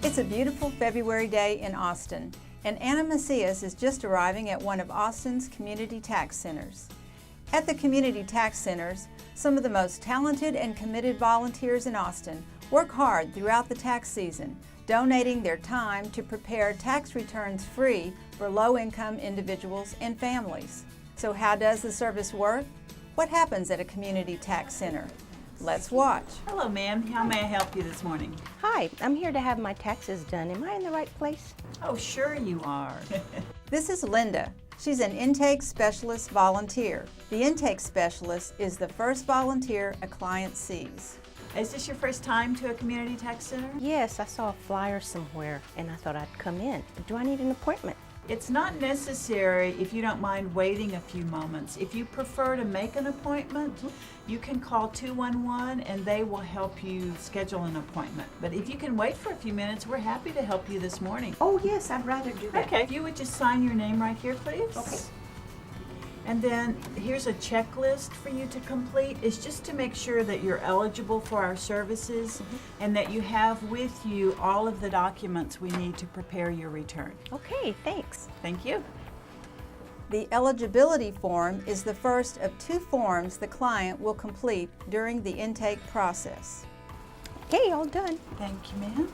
It's a beautiful February day in Austin, and Anna Macias is just arriving at one of Austin's community tax centers. At the community tax centers, some of the most talented and committed volunteers in Austin work hard throughout the tax season, donating their time to prepare tax returns free for low-income individuals and families. So how does the service work? What happens at a community tax center? Let's watch. Hello, ma'am. How may I help you this morning? Hi, I'm here to have my taxes done. Am I in the right place? Oh, sure you are. This is Linda. She's an intake specialist volunteer. The intake specialist is the first volunteer a client sees. Is this your first time to a community tax center? Yes, I saw a flyer somewhere and I thought I'd come in. Do I need an appointment? It's not necessary if you don't mind waiting a few moments. If you prefer to make an appointment, you can call 211 and they will help you schedule an appointment. But if you can wait for a few minutes, we're happy to help you this morning. Oh yes, I'd rather do that. Okay, if you would just sign your name right here, please. Okay. And then here's a checklist for you to complete. It's just to make sure that you're eligible for our services and that you have with you all of the documents we need to prepare your return. Okay, thanks. Thank you. The eligibility form is the first of two forms the client will complete during the intake process. Okay, all done. Thank you, ma'am.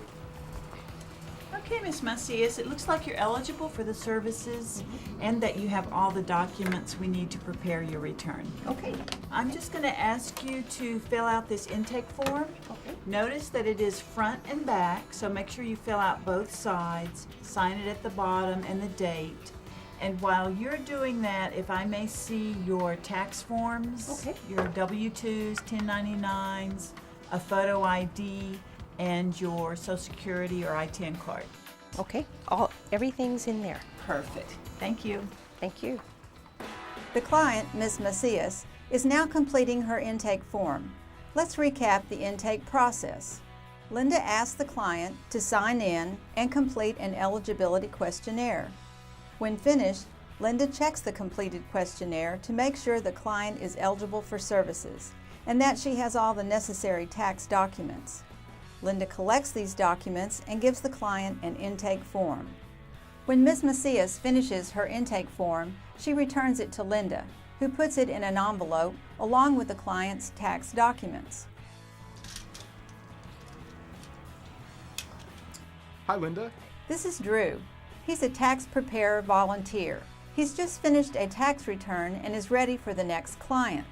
Okay, Ms. Macias, it looks like you're eligible for the services and that you have all the documents we need to prepare your return. Okay. I'm just going to ask you to fill out this intake form. Okay. Notice that it is front and back, so make sure you fill out both sides, sign it at the bottom and the date. And while you're doing that, if I may see your tax forms, Okay. your W-2s, 1099s, a photo ID, and your Social Security or I-10 card. Okay, everything's in there. Perfect. Thank you. Thank you. The client, Ms. Macias, is now completing her intake form. Let's recap the intake process. Linda asks the client to sign in and complete an eligibility questionnaire. When finished, Linda checks the completed questionnaire to make sure the client is eligible for services and that she has all the necessary tax documents. Linda collects these documents and gives the client an intake form. When Ms. Macias finishes her intake form, she returns it to Linda, who puts it in an envelope along with the client's tax documents. Hi, Linda. This is Drew. He's a tax preparer volunteer. He's just finished a tax return and is ready for the next client.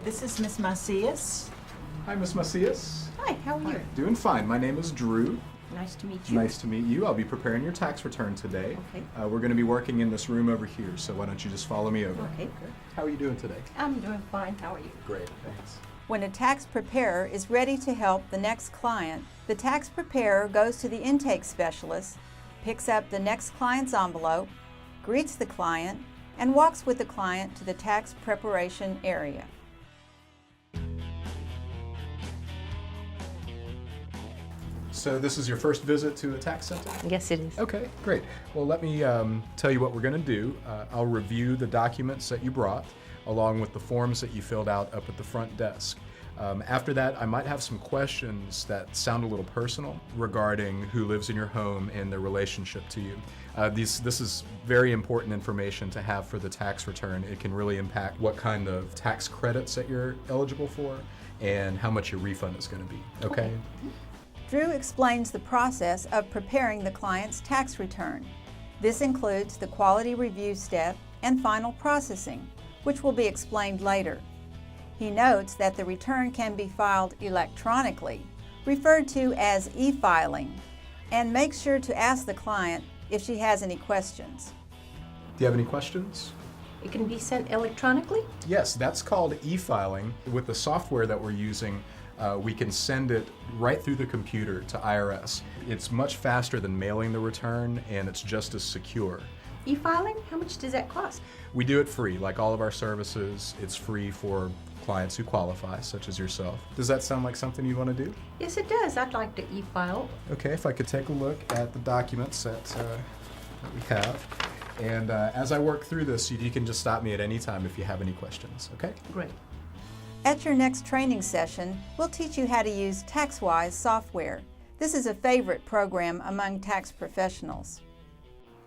This is Ms. Macias. Hi, Miss Macias. Hi, how are you? Doing fine. My name is Drew. Nice to meet you. Nice to meet you. I'll be preparing your tax return today. Okay. We're going to be working in this room over here, so why don't you just follow me over? Okay. How are you doing today? I'm doing fine. How are you? Great, thanks. When a tax preparer is ready to help the next client, the tax preparer goes to the intake specialist, picks up the next client's envelope, greets the client, and walks with the client to the tax preparation area. So this is your first visit to a tax center? Yes, it is. Okay, great. Well, let me tell you what we're going to do. I'll review the documents that you brought, along with the forms that you filled out up at the front desk. After that, I might have some questions that sound a little personal regarding who lives in your home and their relationship to you. This is very important information to have for the tax return. It can really impact what kind of tax credits that you're eligible for and how much your refund is going to be. Okay? Drew explains the process of preparing the client's tax return. This includes the quality review step and final processing, which will be explained later. He notes that the return can be filed electronically, referred to as e-filing, and makes sure to ask the client if she has any questions. Do you have any questions? It can be sent electronically? Yes, that's called e-filing. With the software that we're using, we can send it right through the computer to IRS. It's much faster than mailing the return, and it's just as secure. E-filing? How much does that cost? We do it free. Like all of our services, it's free for clients who qualify, such as yourself. Does that sound like something you want to do? Yes, it does. I'd like to e-file. Okay, if I could take a look at the documents that we have. And as I work through this, you can just stop me at any time if you have any questions, okay? Great. At your next training session, we'll teach you how to use TaxWise software. This is a favorite program among tax professionals.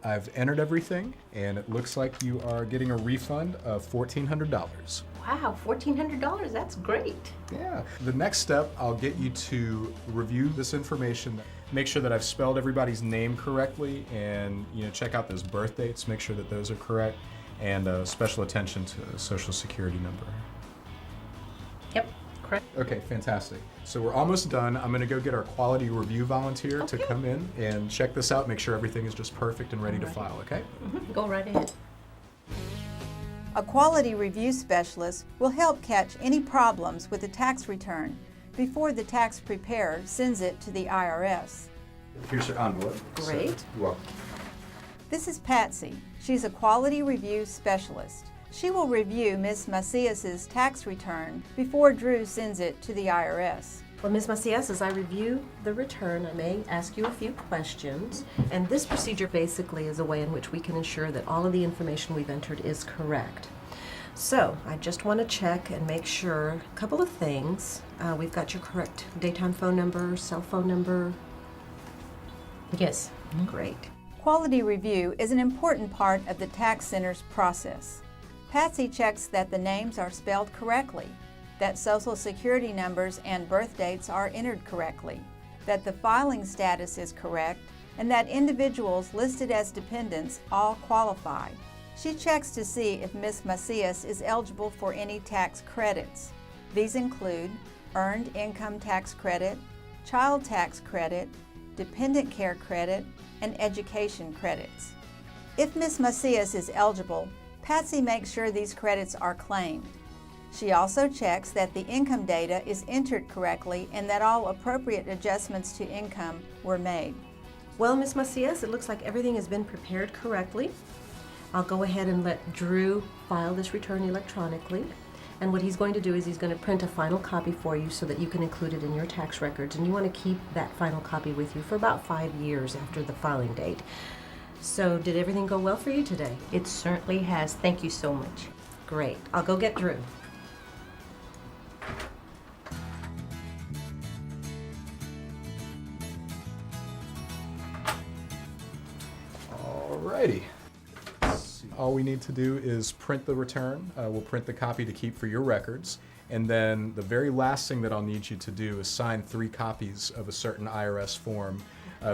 I've entered everything, and it looks like you are getting a refund of $1,400. Wow, $1,400, that's great. Yeah. The next step, I'll get you to review this information, make sure that I've spelled everybody's name correctly, and check out those birth dates, make sure that those are correct, and special attention to the Social Security number. Yep, correct. Okay, fantastic. So we're almost done. I'm going to go get our quality review volunteer to Okay. come in and check this out, make sure everything is just perfect and ready to file, okay? Go right ahead. A quality review specialist will help catch any problems with the tax return before the tax preparer sends it to the IRS. Here's your envelope. Great. You're welcome. This is Patsy. She's a quality review specialist. She will review Ms. Macias's tax return before Drew sends it to the IRS. Well, Ms. Macias, as I review the return, I may ask you a few questions. And this procedure basically is a way in which we can ensure that all of the information we've entered is correct. So, I just want to check and make sure a couple of things. We've got your correct daytime phone number, cell phone number. Yes. Great. Quality review is an important part of the tax center's process. Patsy checks that the names are spelled correctly, that Social Security numbers and birth dates are entered correctly, that the filing status is correct, and that individuals listed as dependents all qualify. She checks to see if Ms. Macias is eligible for any tax credits. These include Earned Income Tax Credit, Child Tax Credit, Dependent Care Credit, and Education Credits. If Ms. Macias is eligible, Patsy makes sure these credits are claimed. She also checks that the income data is entered correctly and that all appropriate adjustments to income were made. Well, Ms. Macias, it looks like everything has been prepared correctly. I'll go ahead and let Drew file this return electronically. And what he's going to do is he's going to print a final copy for you so that you can include it in your tax records. And you want to keep that final copy with you for about 5 years after the filing date. So, did everything go well for you today? It certainly has. Thank you so much. Great. I'll go get Drew. Alrighty. All we need to do is print the return. We'll print the copy to keep for your records. And then the very last thing that I'll need you to do is sign 3 copies of a certain IRS form.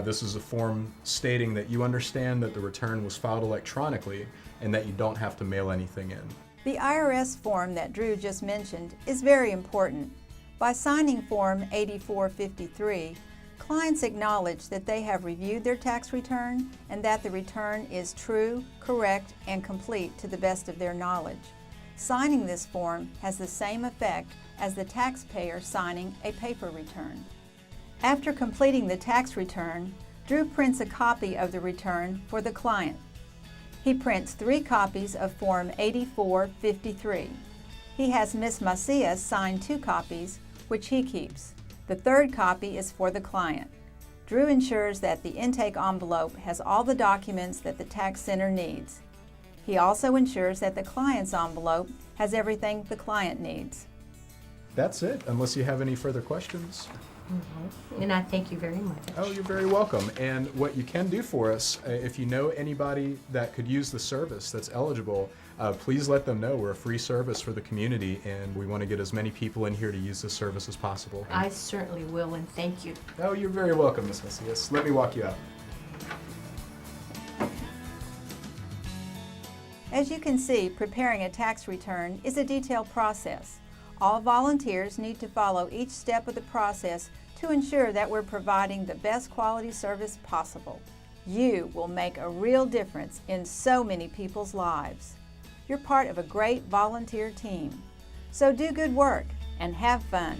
This is a form stating that you understand that the return was filed electronically and that you don't have to mail anything in. The IRS form that Drew just mentioned is very important. By signing Form 8453, clients acknowledge that they have reviewed their tax return and that the return is true, correct, and complete to the best of their knowledge. Signing this form has the same effect as the taxpayer signing a paper return. After completing the tax return, Drew prints a copy of the return for the client. He prints 3 copies of Form 8453. He has Ms. Macias sign 2 copies, which he keeps. The 3rd copy is for the client. Drew ensures that the intake envelope has all the documents that the tax center needs. He also ensures that the client's envelope has everything the client needs. That's it, unless you have any further questions. And I thank you very much. Oh, you're very welcome. And what you can do for us, if you know anybody that could use the service that's eligible, please let them know. We're a free service for the community, and we want to get as many people in here to use this service as possible. I certainly will, and thank you. Oh, you're very welcome, Ms. Macias. Let me walk you out. As you can see, preparing a tax return is a detailed process. All volunteers need to follow each step of the process to ensure that we're providing the best quality service possible. You will make a real difference in so many people's lives. You're part of a great volunteer team. So do good work and have fun.